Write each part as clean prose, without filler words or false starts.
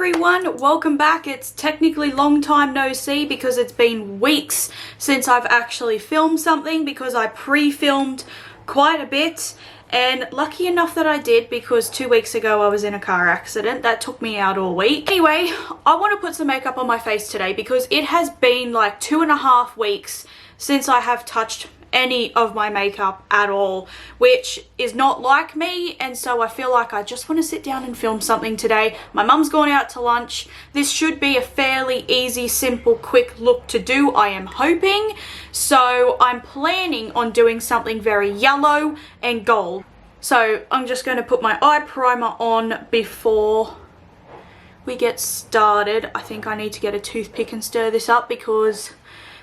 everyone, welcome back. It's technically long time no see because it's been weeks since I've actually filmed something because I pre-filmed quite a bit, and lucky enough that I did because 2 weeks ago I was in a car accident that took me out all week. Anyway, I want to put some makeup on my face today because it has been like 2.5 weeks since I have touched any of my makeup at all, which is not like me, and so I feel like I just want to sit down and film something today. My mum's gone out to lunch. This should be a fairly easy, simple, quick look to do, I am hoping. So I'm planning on doing something very yellow and gold. So I'm just going to put my eye primer on before we get started. I think I need to get a toothpick and stir this up because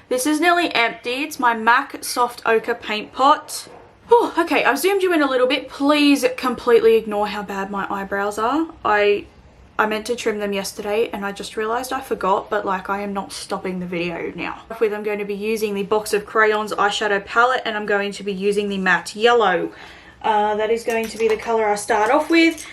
this is nearly empty. It's my M.A.C Soft Ochre Paint Pot. Oh, okay, I've zoomed you in a little bit. Please completely ignore how bad my eyebrows are. I meant to trim them yesterday and I just realised I forgot, but like I am not stopping the video now. With I'm going to be using the box of Crayons eyeshadow palette, and I'm going to be using the matte yellow. That is going to be the colour I start off with.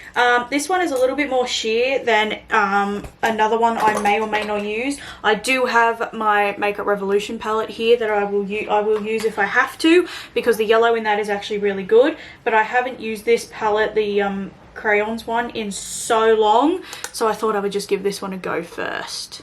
This one is a little bit more sheer than another one I may or may not use. I do have my Makeup Revolution palette here that I will use if I have to, because the yellow in that is actually really good. But I haven't used this palette, the Crayons one, in so long, so I thought I would just give this one a go first.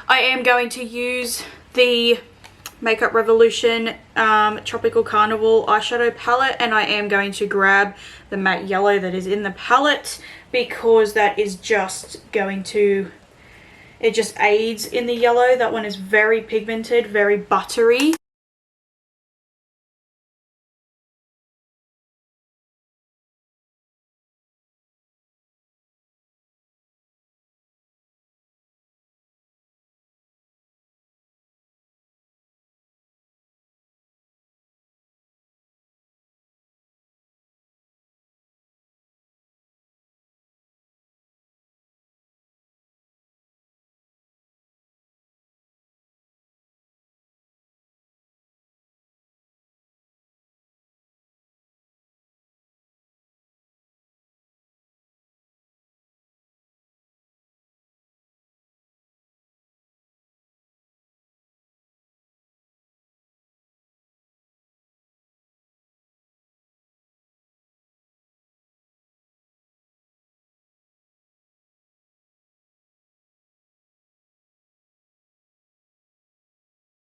I am going to use the Makeup Revolution Tropical Carnival eyeshadow palette, and I am going to grab the matte yellow that is in the palette because that is just going to, it just aids in the yellow. That one is very pigmented, very buttery.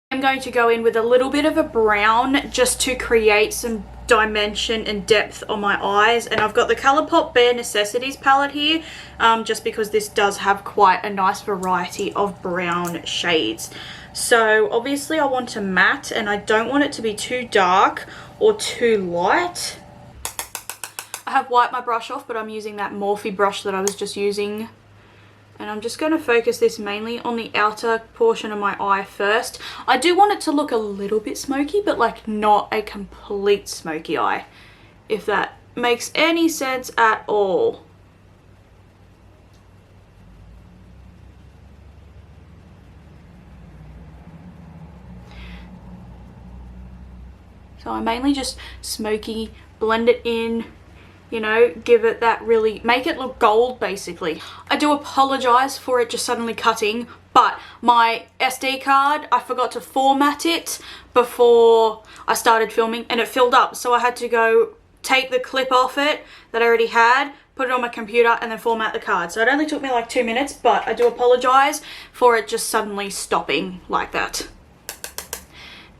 I'm going to go in with a little bit of a brown just to create some dimension and depth on my eyes, and I've got the Colourpop Bare Necessities palette here just because this does have quite a nice variety of brown shades. So obviously I want to matte, and I don't want it to be too dark or too light. I have wiped my brush off, but I'm using that Morphe brush that I was just using. And I'm just going to focus this mainly on the outer portion of my eye first. I do want it to look a little bit smoky, but like not a complete smoky eye, if that makes any sense at all. So I mainly just smoky, blend it in, you know, give it that really, make it look gold basically. I do apologize for it just suddenly cutting, but my SD card, I forgot to format it before I started filming and it filled up, so I had to go take the clip off it that I already had, put it on my computer and then format the card. So it only took me like 2 minutes, but I do apologize for it just suddenly stopping like that.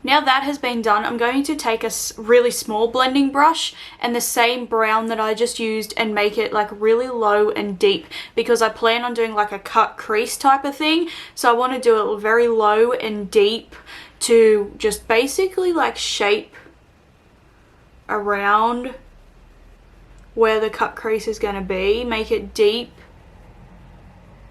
Now that has been done, I'm going to take a really small blending brush and the same brown that I just used and make it like really low and deep, because I plan on doing like a cut crease type of thing. So I want to do it very low and deep to just basically like shape around where the cut crease is going to be, make it deep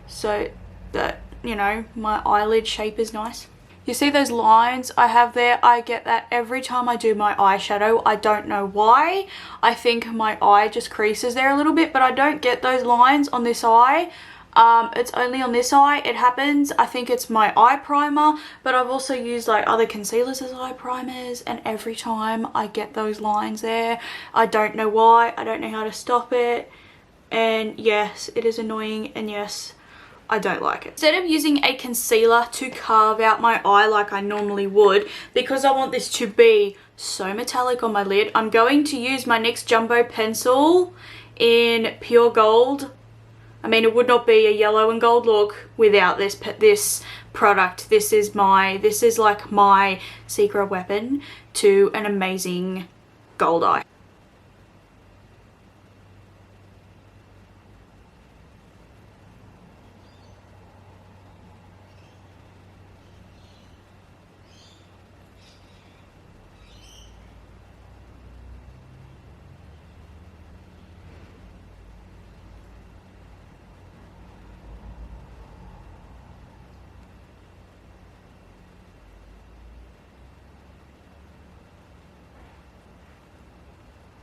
so that, you know, my eyelid shape is nice. You see those lines I have there? I get that every time I do my eyeshadow. I don't know why. I think my eye just creases there a little bit, but I don't get those lines on this eye. It's only on this eye it happens. I think it's my eye primer, but I've also used like other concealers as eye primers, and every time I get those lines there. I don't know why. I don't know how to stop it. And yes, it is annoying, and yes, I don't like it. Instead of using a concealer to carve out my eye like I normally would, because I want this to be so metallic on my lid, I'm going to use my NYX Jumbo pencil in pure gold. I mean, it would not be a yellow and gold look without this product. This is like my secret weapon to an amazing gold eye.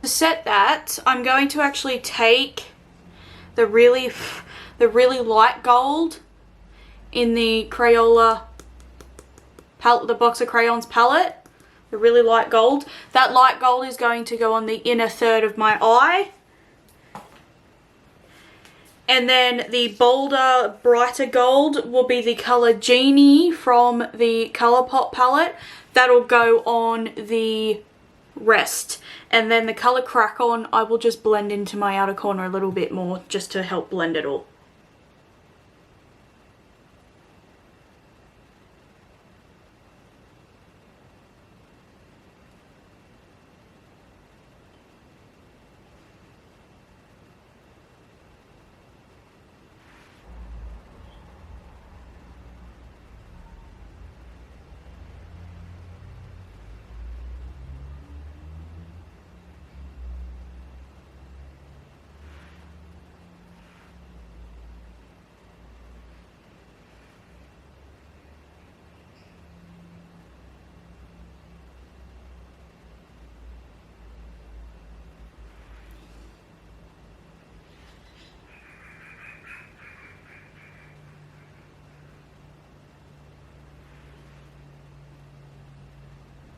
To set that, I'm going to actually take the really light gold in the Crayola palette, the box of crayons palette, the really light gold. That light gold is going to go on the inner third of my eye. And then the bolder, brighter gold will be the colour Genie from the Colourpop palette. That'll go on the rest. And then the colour Crack On, I will just blend into my outer corner a little bit more just to help blend it all.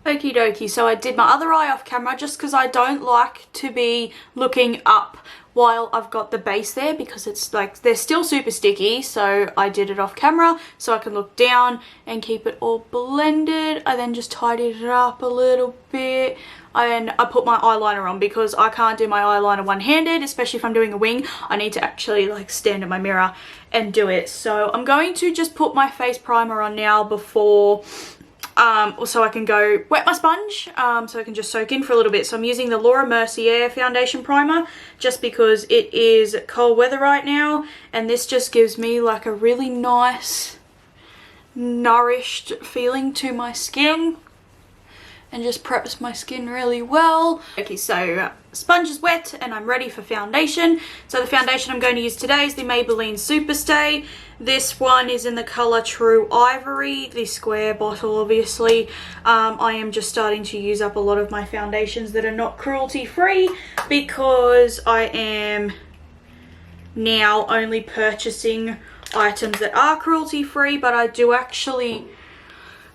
Okie dokie, so I did my other eye off camera just because I don't like to be looking up while I've got the base there, because it's like they're still super sticky. So I did it off camera so I can look down and keep it all blended. I then just tidied it up a little bit. And I put my eyeliner on because I can't do my eyeliner one-handed, especially if I'm doing a wing. I need to actually like stand in my mirror and do it. So I'm going to just put my face primer on now before so I can go wet my sponge, so I can just soak in for a little bit. So I'm using the Laura Mercier foundation primer just because it is cold weather right now, and this just gives me like a really nice nourished feeling to my skin and just preps my skin really well. Okay, so sponge is wet and I'm ready for foundation. So the foundation I'm going to use today is the Maybelline Superstay. This one is in the colour True Ivory, the square bottle obviously. I am just starting to use up a lot of my foundations that are not cruelty free because I am now only purchasing items that are cruelty free, but I do actually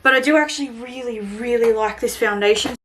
really like this foundation.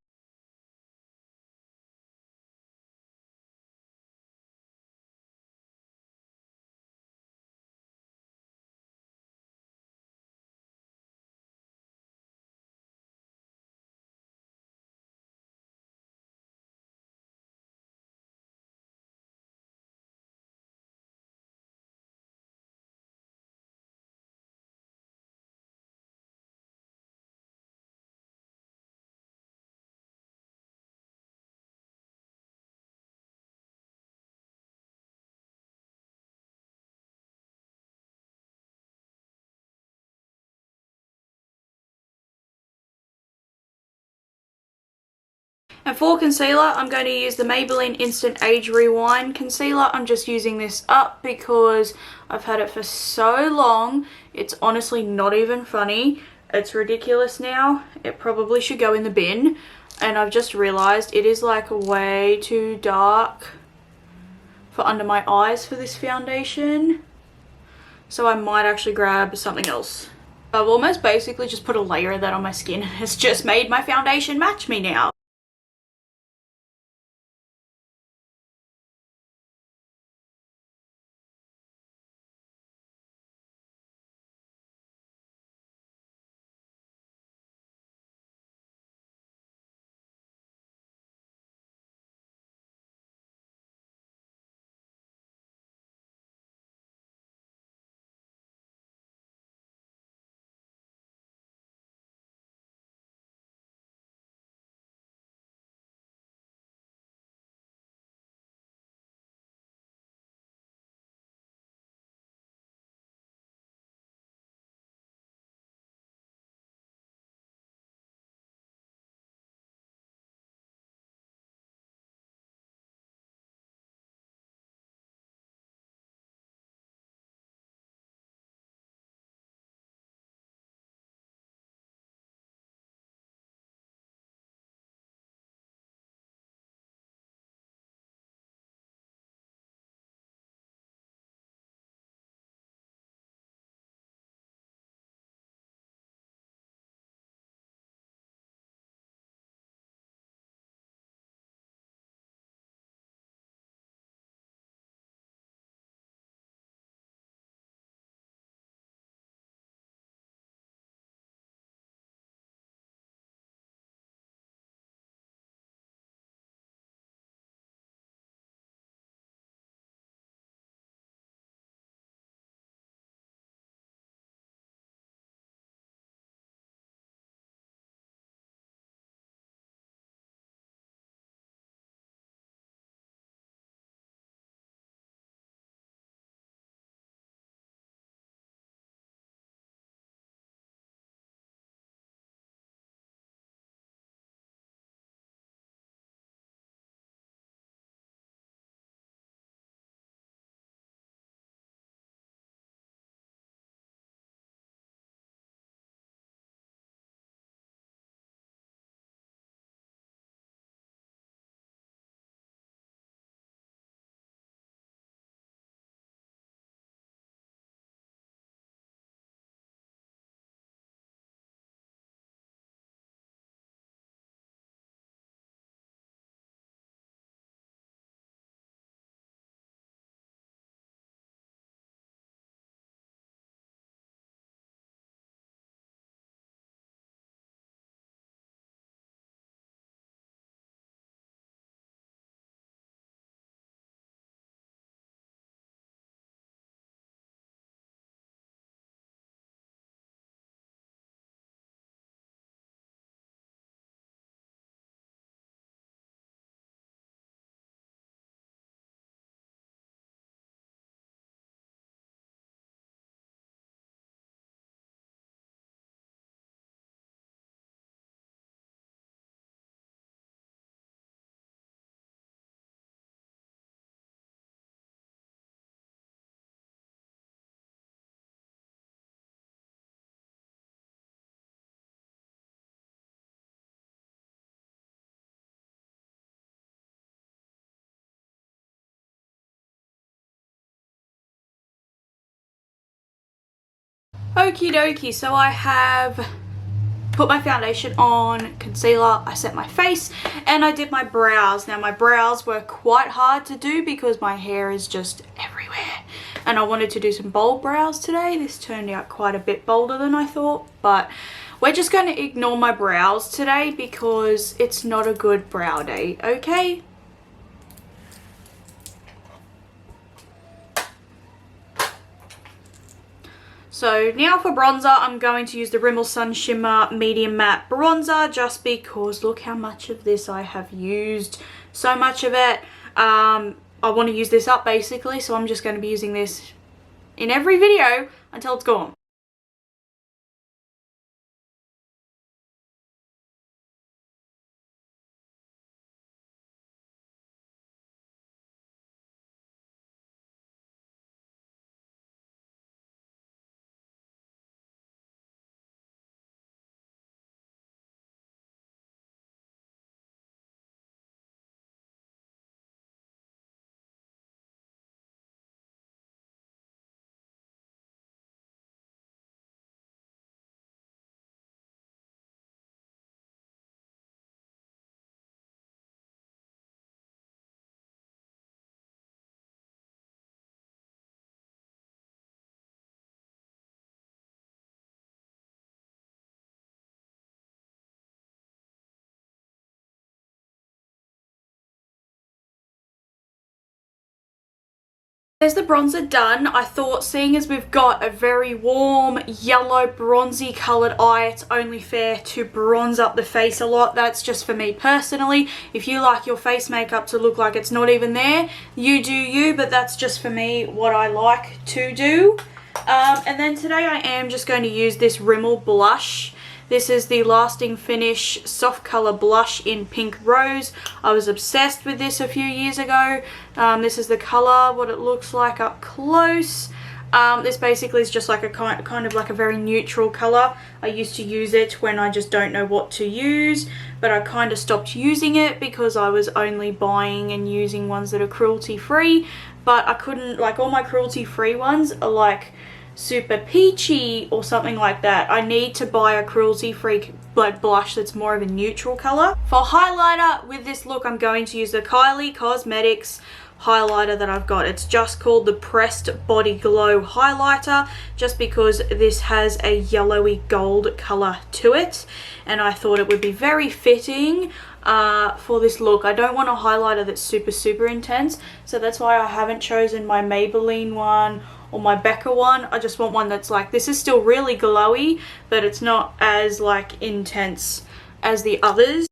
And for concealer, I'm going to use the Maybelline Instant Age Rewind concealer. I'm just using this up because I've had it for so long. It's honestly not even funny. It's ridiculous now. It probably should go in the bin. And I've just realized it is like way too dark for under my eyes for this foundation. So I might actually grab something else. I've almost basically just put a layer of that on my skin. It's just made my foundation match me now. Okie dokie, so I have put my foundation on, concealer, I set my face, and I did my brows. Now my brows were quite hard to do because my hair is just everywhere. And I wanted to do some bold brows today. This turned out quite a bit bolder than I thought, but we're just going to ignore my brows today because it's not a good brow day, okay? So now for bronzer, I'm going to use the Rimmel Sun Shimmer Medium Matte Bronzer just because look how much of this I have used. So much of it. I want to use this up basically, so I'm just going to be using this in every video until it's gone. There's the bronzer done. I thought, seeing as we've got a very warm yellow bronzy coloured eye, it's only fair to bronze up the face a lot. That's just for me personally. If you like your face makeup to look like it's not even there, you do you, but that's just for me what I like to do. And then today I am just going to use this Rimmel blush. This is the Lasting Finish Soft Colour Blush in Pink Rose. I was obsessed with this a few years ago. This is the colour, what it looks like up close. This basically is just like a kind of like a very neutral colour. I used to use it when I just don't know what to use, but I kind of stopped using it because I was only buying and using ones that are cruelty free. But I couldn't, like, all my cruelty free ones are like super peachy or something like that. I need to buy a cruelty free like blush that's more of a neutral colour. For highlighter with this look, I'm going to use the Kylie Cosmetics highlighter that I've got. It's just called the Pressed Body Glow highlighter, just because this has a yellowy gold colour to it, and I thought it would be very fitting for this look. I don't want a highlighter that's super intense, so that's why I haven't chosen my Maybelline one or my Becca one. I just want one that's like, this is still really glowy, but it's not as like intense as the others.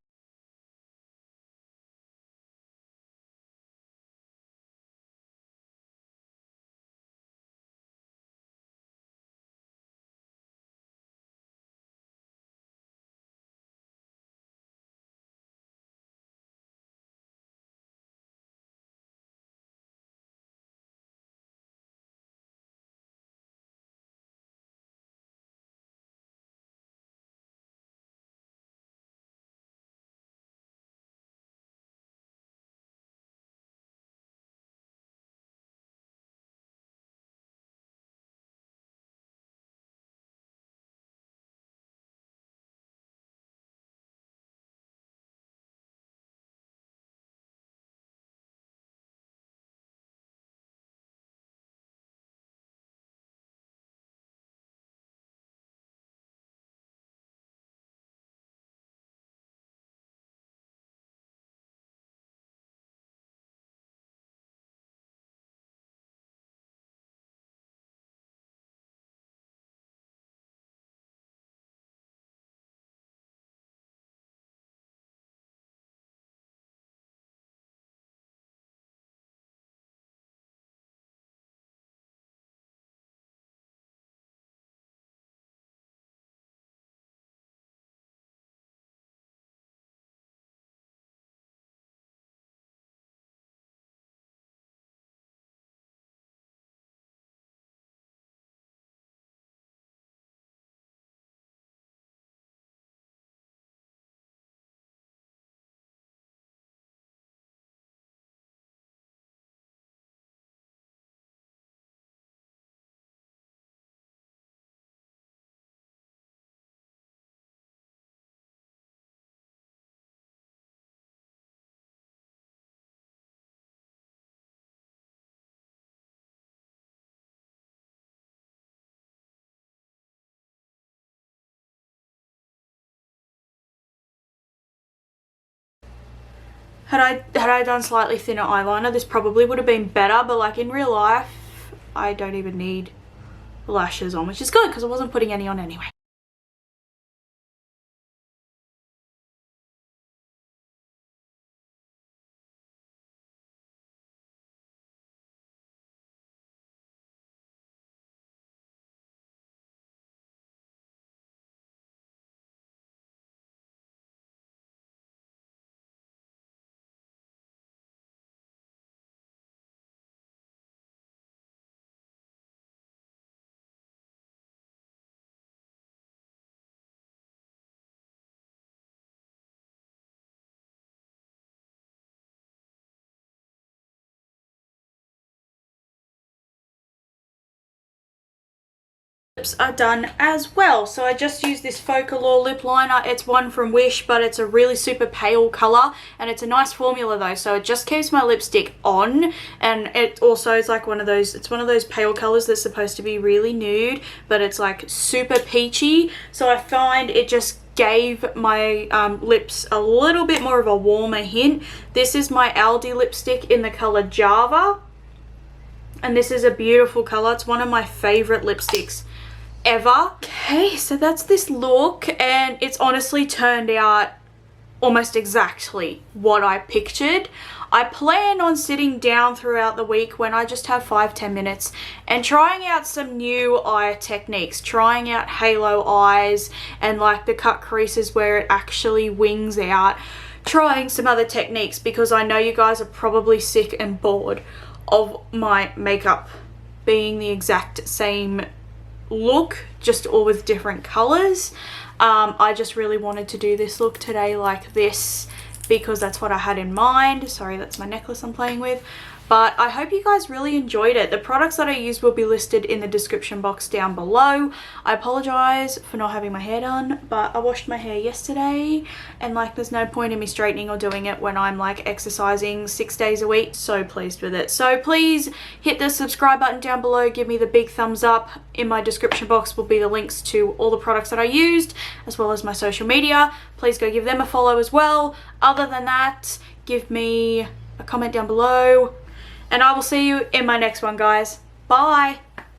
Had I done slightly thinner eyeliner, this probably would have been better, but like in real life, I don't even need lashes on, which is good because I wasn't putting any on anyway. Lips are done as well, so I just used this Focallure Lipliner. It's one from Wish, but it's a really super pale colour, and it's a nice formula though, so it just keeps my lipstick on, and it also is like one of those, it's one of those pale colours that's supposed to be really nude, but it's like super peachy, so I find it just gave my lips a little bit more of a warmer hint. This is my Aldi lipstick in the colour Java. And this is a beautiful color. It's one of my favorite lipsticks ever. Okay, so that's this look, and it's honestly turned out almost exactly what I pictured. I plan on sitting down throughout the week when I just have 5-10 minutes and trying out some new eye techniques, trying out halo eyes and like the cut creases where it actually wings out, trying some other techniques, because I know you guys are probably sick and bored of my makeup being the exact same look, just all with different colors. I just really wanted to do this look today like this because that's what I had in mind. Sorry, that's my necklace I'm playing with. But I hope you guys really enjoyed it. The products that I used will be listed in the description box down below. I apologize for not having my hair done, but I washed my hair yesterday, and like there's no point in me straightening or doing it when I'm like exercising 6 days a week. So pleased with it. So please hit the subscribe button down below, give me the big thumbs up. In my description box will be the links to all the products that I used, as well as my social media. Please go give them a follow as well. Other than that, give me a comment down below. And I will see you in my next one, guys. Bye.